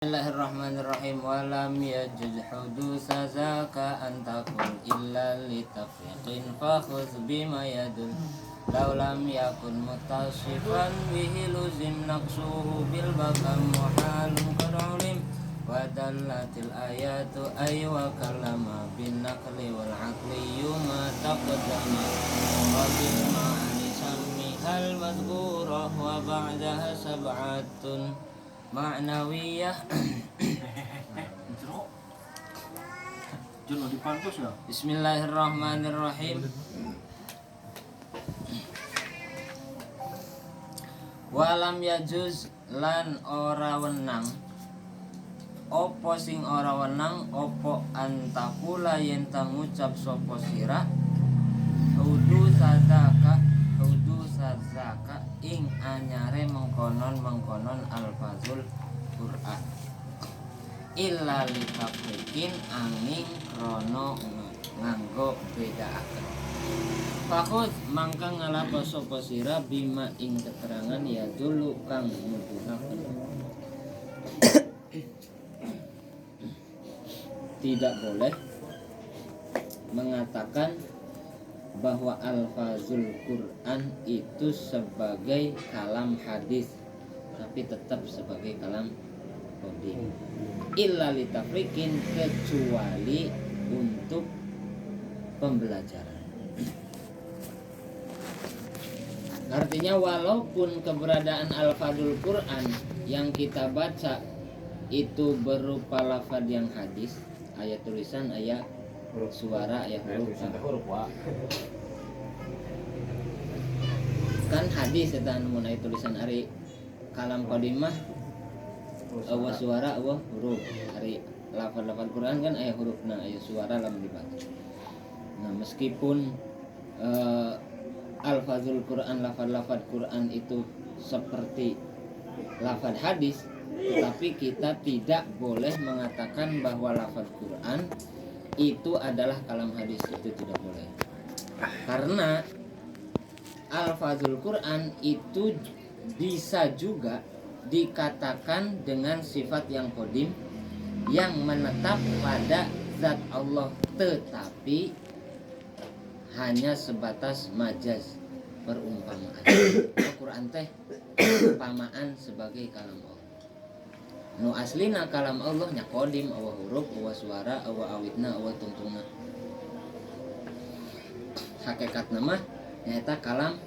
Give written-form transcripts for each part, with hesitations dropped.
Bismillahirrahmanirrahim. Walam yajuz hudusa zaka antakun illa litafriqin fakhuz bima yadul law lam yakun mutasifan bihi luzim naqsuhu bil bakam muhalun qadulim wa dallatil ayatu ay wa kallama bin naqli wal aqli yuma taqaddama wa bil ma'ani sammihal madhkurah wa ba'daha sab'atun ma'nawiyah. Bismillahirrahmanirrahim. Walam yajuz lan ora wenang opo sing ora wenang opo antakula yen tangucap sopo sira hudu sadaka ing anyare mengkonon alfazul Qur'an illa litafriqin angin krono nganggo bedaaken fakuz mangka ngalapo sapa sira bima ing keterangan ya dulu kang nuduhaken tidak boleh mengatakan bahwa alfazul Quran itu sebagai kalam hadis, tapi tetap sebagai kalam qadim. Illa litafriqin, kecuali untuk pembelajaran. Artinya walaupun keberadaan alfazul Quran yang kita baca itu berupa lafaz yang hadis, ayat tulisan, ayat suara, ayat huruf kan hadis eta mun aya tulisan ari kalam qadimah awa suara awa huruf, ari lafaz-lafaz Quran kan aya hurufna aya suara lamun dibaca. Nah meskipun alfazul Quran, lafaz-lafaz Quran itu seperti lafaz hadis, tetapi kita tidak boleh mengatakan bahwa lafaz Quran itu adalah kalam hadis, itu tidak boleh. Karena alfazul Quran itu bisa juga dikatakan dengan sifat yang qadim yang menetap pada zat Allah, tetapi hanya sebatas majaz, perumpamaan. Al-Quran teh perumpamaan sebagai kalam Allah. Nu aslina kalam Allah nya qadim, awa huruf, awa suara, awa awitna, awa tungtungna. Hakikatna mah nyaeta kalam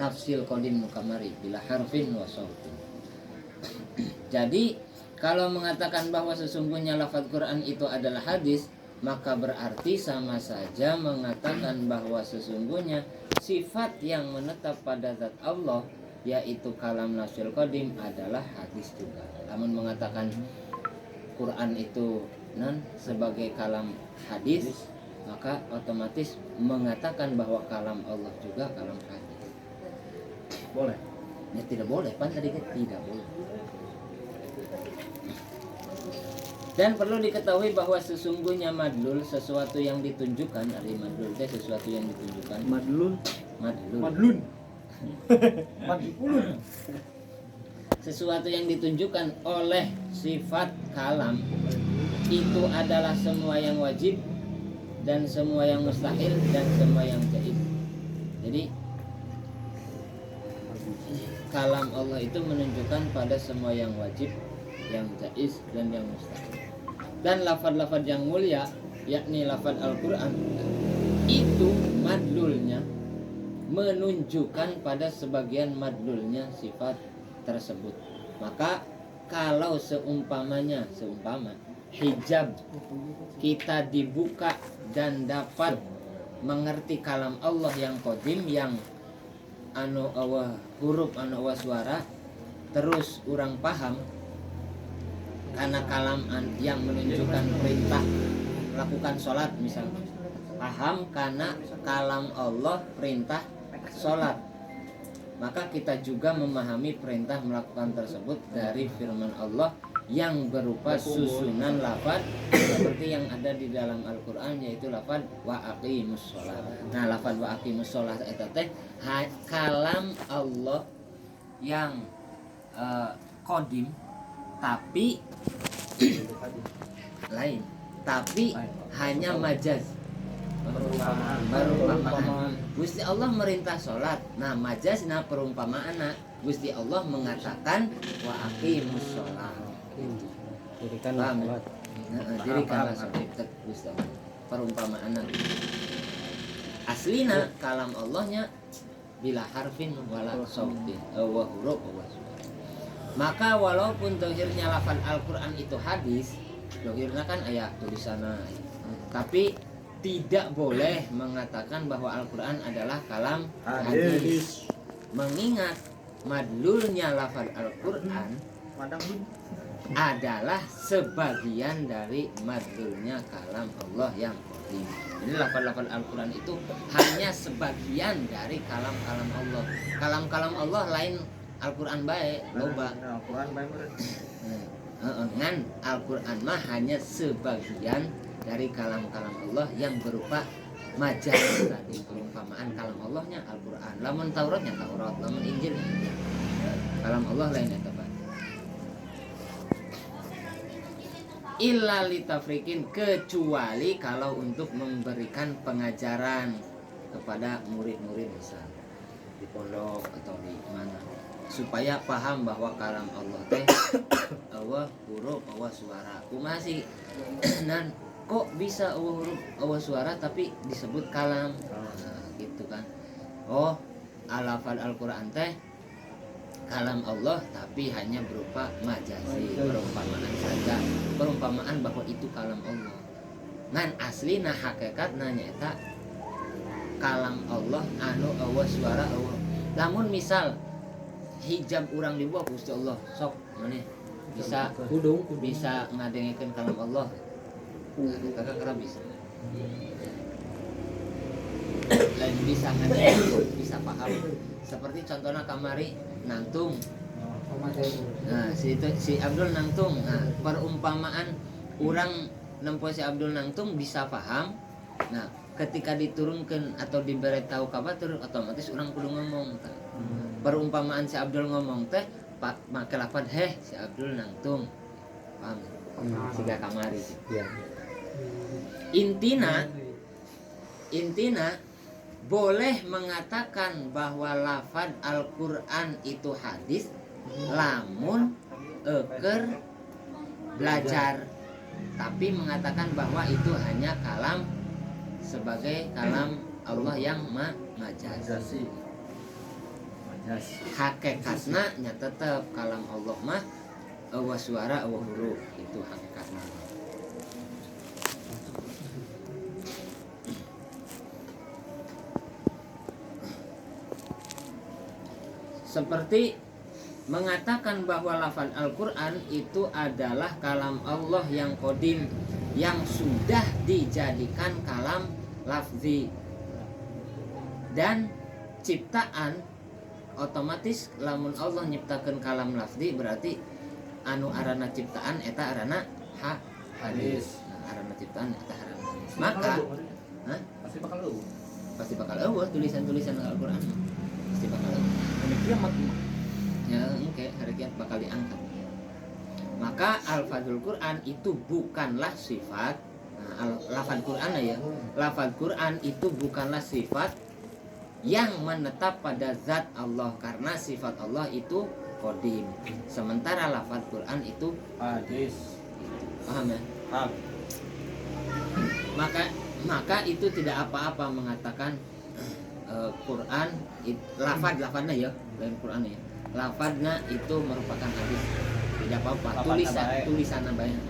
nafsil qadim nu kamari bila harfin wa sautin. Jadi kalau mengatakan bahwa sesungguhnya lafaz Quran itu adalah hadis, maka berarti sama saja mengatakan bahwa sesungguhnya sifat yang menetap pada zat Allah yaitu kalam nafsil qadim adalah hadis juga. Namun mengatakan Quran itu sebagai kalam hadis, maka otomatis mengatakan bahwa kalam Allah juga kalam hadis. Boleh? Ya tidak boleh, pan tadi kan tidak boleh. Dan perlu diketahui bahwa sesungguhnya madlul sesuatu yang ditunjukkan, ari madlul teh sesuatu yang ditunjukkan. Madlun. Sesuatu yang ditunjukkan oleh sifat kalam itu adalah semua yang wajib dan semua yang mustahil dan semua yang jaiz. Jadi kalam Allah itu menunjukkan pada semua yang wajib, yang jaiz dan yang mustahil. Dan lafaz-lafaz yang mulia yakni lafaz Al-Quran itu madlulnya menunjukkan pada sebagian madlulnya sifat tersebut. Maka kalau seumpama hijab kita dibuka dan dapat mengerti kalam Allah yang qadim, yang anu awa huruf, anu awa suara, terus orang paham karena kalam yang menunjukkan perintah melakukan sholat misalnya, paham karena kalam Allah perintah sholat, maka kita juga memahami perintah melakukan tersebut dari firman Allah yang berupa susunan lafaz seperti yang ada di dalam Al-Quran, yaitu lafaz wa aqimus sholat. Nah lafaz wa aqimus sholat eta teh kalam Allah yang qadim tapi lain, tapi hanya majaz, perumpamaan. Gusti Allah merintah sholat, nah majazna perumpamaan, Gusti Allah mengatakan wa aqimus sholat, dirikanlah sholat. Dirikanlah sholat, Gusti Allah perumpamaan. Aslina kalam Allahnya bila harfin wala sautin wa huruf wa suara. Maka walaupun dohirnya lafal Al-Quran itu hadis, dohirnya kan ayat tulisannya, tapi tidak boleh mengatakan bahwa Al-Quran adalah kalam hadis. Mengingat madlulnya lafal Al-Quran adalah sebagian dari madlulnya kalam Allah yang qadim. Jadi lafal-lafal Al-Quran itu hanya sebagian dari kalam-kalam Allah. Kalam-kalam Allah lain Al-Quran baik, loba. Ngan Al-Quran mah hanya sebagian dari kalam-kalam Allah yang berupa majaz tadi, perumpamaan kalam Allahnya Al-Quran. Lamun Tauratnya Taurat, lamun Injil Injil. Kalam Allah lain eta Pak. Illa litafrikin, kecuali kalau untuk memberikan pengajaran kepada murid-murid misal di pondok atau di mana, supaya paham bahwa kalam Allah teh Allah huruf Allah suara. Kumaha sih nan kok bisa Allah huruf Allah suara tapi disebut kalam, nah, gitu kan. Oh, alafal Al-Quran teh kalam Allah tapi hanya berupa majazi, perumpamaan saja, perumpamaan bahwa itu kalam Allah. Ngan asli nah hakikat nyaeta kalam Allah anu Allah suara Allah. Lamun misal hijab urang dibuat Gusti Allah sok maneh bisa bisa ngadengkeun kalam Allah. Nah, kakak kira bisa. Lain bisa ngadengkeun, bisa paham. Seperti contohnya kamari nangtung. Nah, si Abdul nangtung. Nah, perumpamaan orang nempo si Abdul nangtung bisa paham. Nah, ketika diturunkan atau diberitahu ka batur otomatis orang kudu ngomong. Perumpamaan si Abdul ngomong teh make lafaz heh si Abdul nangtung. Paham? Siga kamari. Iya. Intina boleh mengatakan bahwa lafaz Al-Quran itu hadis lamun eker belajar, tapi mengatakan bahwa itu hanya kalam sebagai kalam Allah yang majaz. Hakikatna nya tetap kalam Allah mah wa suara wa huruf, itu hakikatnya. Seperti mengatakan bahwa lafaz Al-Quran itu adalah kalam Allah yang qadim, yang sudah dijadikan kalam lafzi dan ciptaan. Otomatis lamun Allah nyiptakan kalam lafzi berarti anu arana ciptaan eta arana hadis. Nah, arana ciptaan eta arana hadis. Maka pasti bakal eueuh tulisan-tulisan Al-Quran. Pasti bakal eueuh. Kiamat ya, hari kiamat bakal diangkat. Maka al-fadzul Quran itu bukanlah sifat. Nah, lafaz Quran ya, lafaz Quran itu bukanlah sifat yang menetap pada zat Allah, karena sifat Allah itu qadim, sementara lafaz Quran itu hadis. Paham ya? Paham. Maka itu tidak apa-apa mengatakan Quran lafadznya ya, lain Quran ya. Lafadznya itu merupakan hadis. Tidak apa-apa, tulisan namanya.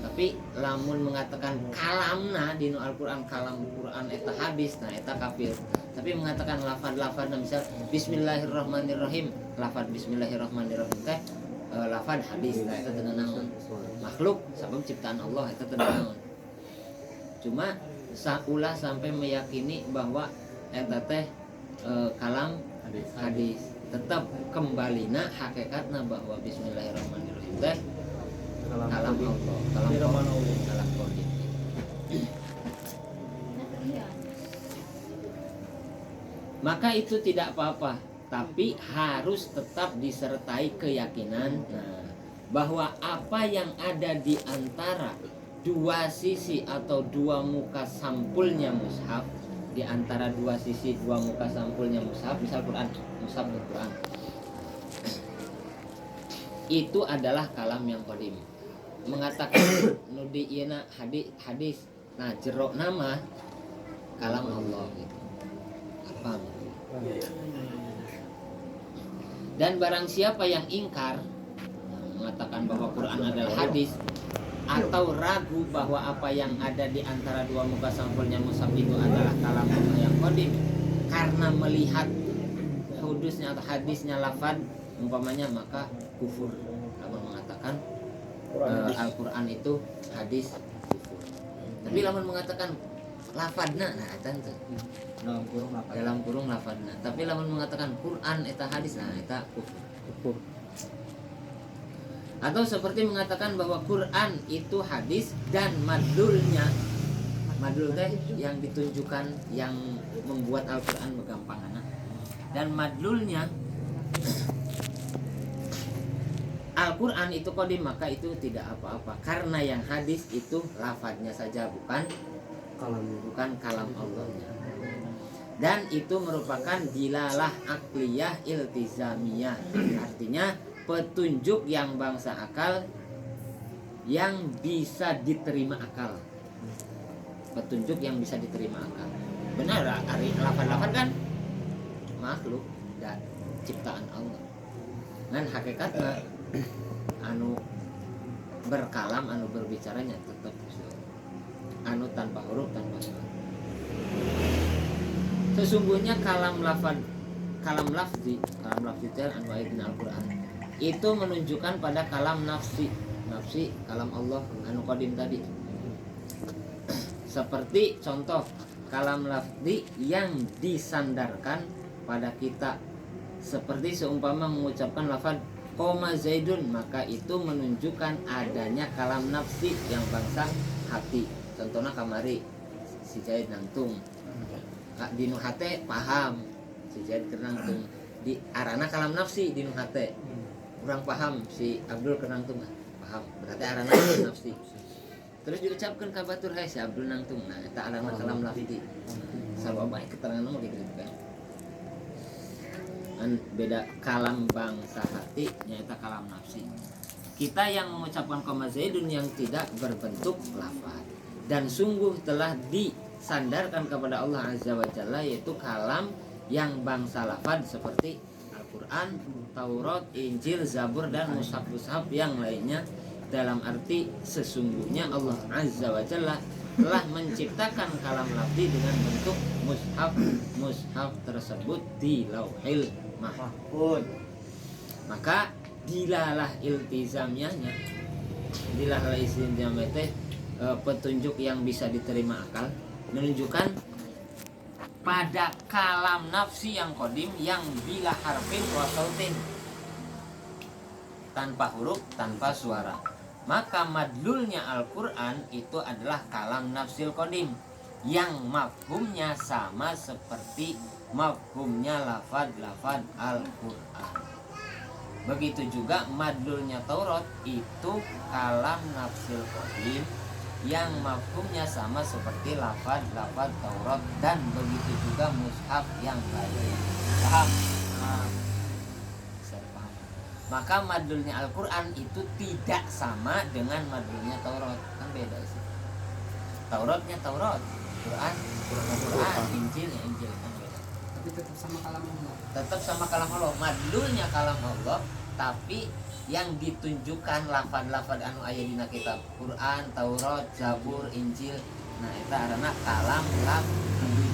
Tapi lamun mengatakan kalamna di Al-Quran, kalam Quran eta hadis, nah eta kafir. Tapi mengatakan lafadznya misal bismillahirrahmanirrahim, lafadz bismillahirrahmanirrahim teh lafadz hadis, nah eta teu naon. Makhluk sabab ciptaan Allah eta teu naon. Cuma saulah sampai meyakini bahwa eta teh kalam hadis. Tetap kembalinya hakikatna bahwa bismillahirrahmanirrahim teh kalam Allah, kalam qadim. Maka itu tidak apa-apa, tapi harus tetap disertai keyakinan. Nah, bahwa apa yang ada di antara dua sisi atau dua muka sampulnya mushaf, di antara dua sisi dua muka sampulnya mushaf, misal Quran, mushaf dan Quran, itu adalah kalam yang qadim. Mengatakan nudi ieu hadis, nah jero nama kalam Allah gitu. Apa? Dan barang siapa yang ingkar mengatakan bahwa Quran adalah hadis, atau ragu bahwa apa yang ada di antara dua muka sampulnya mushaf itu adalah kalam Allah yang qadim, karena melihat hudusnya atau hadisnya lafad umpamanya, maka kufur. Lamun mengatakan Al-Quran itu hadis, kufur. Tapi lamun mengatakan lafadna, nah itu dalam kurung lafadna. Tapi lamun mengatakan Quran eta hadis, nah eta kufur. Atau seperti mengatakan bahwa Quran itu hadis dan madlulnya, madlul teh yang ditunjukkan yang membuat Al-Quran begampangana, dan madlulnya Al-Quran itu qadim, maka itu tidak apa-apa, karena yang hadis itu lafadznya saja, bukan kalam Allahnya. Dan itu merupakan dilalah akliyah iltizamiyah, artinya petunjuk yang bangsa akal yang bisa diterima akal. Petunjuk yang bisa diterima akal. Benar, lafad-lafad kan makhluk dan ciptaan Allah. Dan hakikatnya anu berkalam, anu berbicaranya tetap anu tanpa huruf, tanpa suara. Sesungguhnya kalam lafzi anu aya dina Al-Qur'an itu menunjukkan pada kalam nafsi kalam Allah anu qadim tadi. Seperti contoh kalam lafzi yang disandarkan pada kita, seperti seumpama mengucapkan lafaz koma Zaidun, maka itu menunjukkan adanya kalam nafsi yang bangsa hati. Contohnya kamari si Zaid nangtung, dinu hate paham si Zaid nangtung, di arana kalam nafsi dinu hate kurang paham si Abdul kenangtung, paham berarti arana kalam nafsi. Terus diucapkan kabatur hai si Abdul nangtung, nah itu arana kalam nafsi. Sababay keterangan mah gitu kan. Beda kalam bangsa hati nyata kalam nafsi. Kita yang mengucapkan koma Zaidun yang tidak berbentuk lafaz dan sungguh telah disandarkan kepada Allah Azza wa Jalla, yaitu kalam yang bangsa lafaz seperti Al-Quran, Taurat, Injil, Zabur dan mushaf-mushaf yang lainnya, dalam arti sesungguhnya Allah Azza wa Jalla telah menciptakan kalam lafzi dengan bentuk mushaf tersebut di Lauhil Mahfuz. Maka dilalah iltizamnya, dilalah iltizamnya petunjuk yang bisa diterima akal, menunjukkan pada kalam nafsi yang qadim yang bila harfin wa sautin, tanpa huruf, tanpa suara. Maka madlulnya Al-Quran itu adalah kalam nafsil qadim yang mafhumnya sama seperti mafhumnya lafad-lafad Al-Quran. Begitu juga madlulnya Taurat itu kalam nafsil qadim yang mafhumnya sama seperti lafad-lafad Taurat, dan begitu juga mushaf yang lain. Paham? Maka madlulnya Al-Quran itu tidak sama dengan madlulnya Taurat, kan beda sih. Tauratnya Taurat, Quran, Injil kan beda. Tapi tetap sama kalam Allah. Tetap sama kalam Allah, madlulnya kalam Allah, tapi yang ditunjukkan lafad-lafad anu aya dina kitab Quran, Taurat, Zabur, Injil, nah itu arana kalam lafzi.